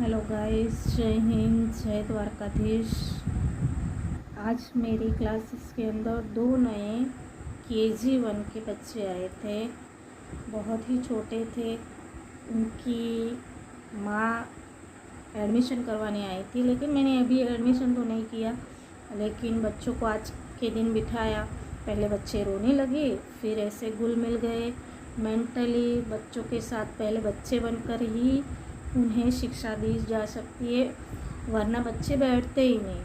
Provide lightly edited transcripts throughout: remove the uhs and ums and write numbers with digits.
Hello guys, जय हिंद, जय द्वारकाधीश। आज मेरी क्लासेस के अंदर 2 नए KG1 के बच्चे आए थे। बहुत ही छोटे थे। उनकी माँ एडमिशन करवाने आई थी, लेकिन मैंने अभी एडमिशन तो नहीं किया। लेकिन बच्चों को आज के दिन बिठाया। पहले बच्चे रोने लगे, फिर ऐसे घुल मिल गए। मेंटली बच्चों के साथ पहले बच्चे बनकर ही उन्हें शिक्षा दी जा सकती है, वरना बच्चे बैठते ही नहीं।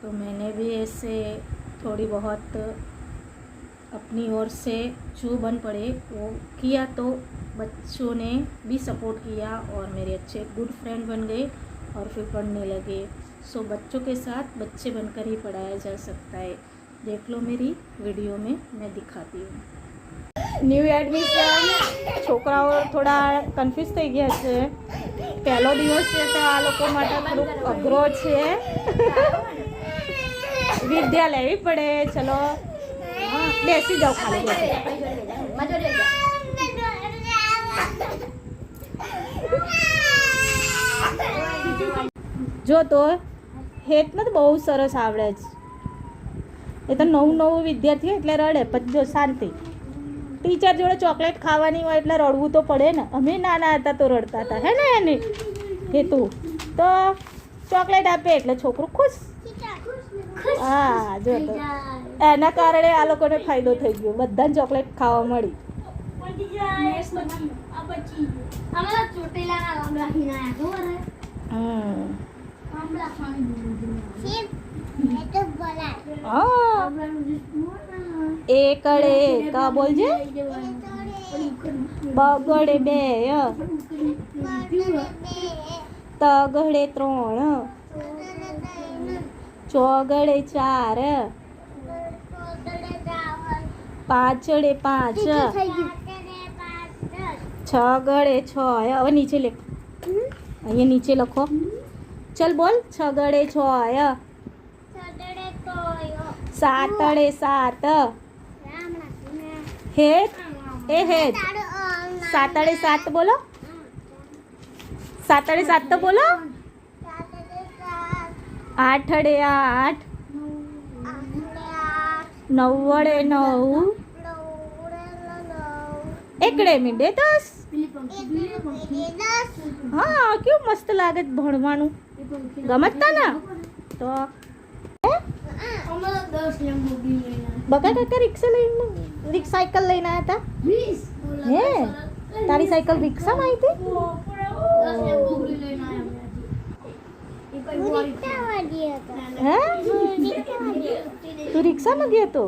तो मैंने भी ऐसे थोड़ी बहुत अपनी ओर से जो बन पड़े वो किया, तो बच्चों ने भी सपोर्ट किया और मेरे अच्छे गुड फ्रेंड बन गए और फिर पढ़ने लगे। सो बच्चों के साथ बच्चे बनकर ही पढ़ाया जा सकता है। देख लो मेरी वीडियो में मैं दिखाती हूँ। न्यू एडमिशन છોકરાઓ થોડા કન્ફ્યુઝ થઈ ગયા છે। પહેલો દિવસ છે તો આ લોકો માટે થોડુંક અઘરો છે। વિદ્યા લેવી પડે। ચલો બેસી જાઓ, ખાલી બેસી જો તો હેતને તો બહુ સરસ આવડે છે। એ તો નવું વિદ્યાર્થી એટલે રડે, પછી જો શાંતિ। ટીચર જોડે ચોકલેટ ખાવાની હોય એટલે રડવું તો પડે ને। અમે નાના હતા તો રડતા હતા, હે ને? એને હેતુ તો ચોકલેટ આપે એટલે છોકરું ખુશ। હા, જો તો એના કારણે આ લોકોને ફાયદો થઈ ગયો, બધાને ચોકલેટ ખાવા મળી। એકડે કા બોલજે, બગડે 2, તગડે 3, ચોગડે 4, પાછડે 5, છગડે 6। હવે નીચે લે, અહીંયા નીચે લખો। ચલ બોલ, છગડે 6, સાતડે 7, હેત એ હેત, સાતડે 7 બોલો, સાતડે 7 તો બોલો। આઠડે 8, નવડે 9, એકડે મીંડે 10। હા, કેવું મસ્ત લાગે ભણવાનું, ગમતતા ને? તો બકા કાકા રિક્ષા સાયકલ લઈને આવ્યા હતા। હે, તારી સાયકલ રિક્ષામાં આવી હતી? હે, તું રિક્ષામાં ગયો તો?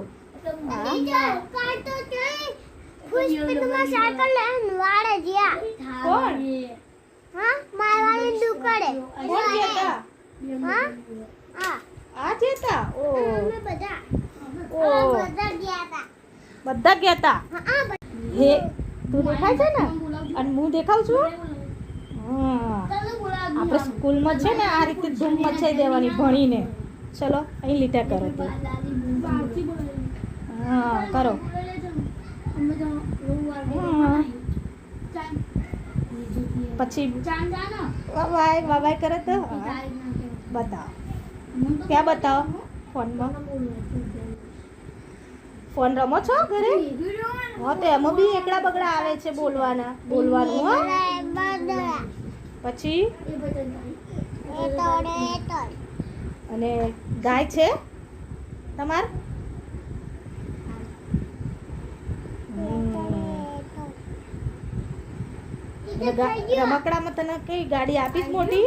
બધા ગયા હતા। હે, તું દેખાય છે ને અને હું દેખાઉં છું? હા, આપણે સ્કૂલમાં છે ને આ રીતે ધૂમ મચાઈ દેવાની ભણીને। ચલો અહીં લીટા કરો તો, હા કરો। પછી બાય બાય કરે તો બતાવો, ક્યાં બતાવો? ફોનમાં ફોન રમો છો ઘરે? હા, તો એમાં બી એકડા બગડા આવે છે બોલવાનું। હા, પછી અને ગાય છે તમાર? રમકડામાં તને કઈ ગાડી આપીશ મોટી?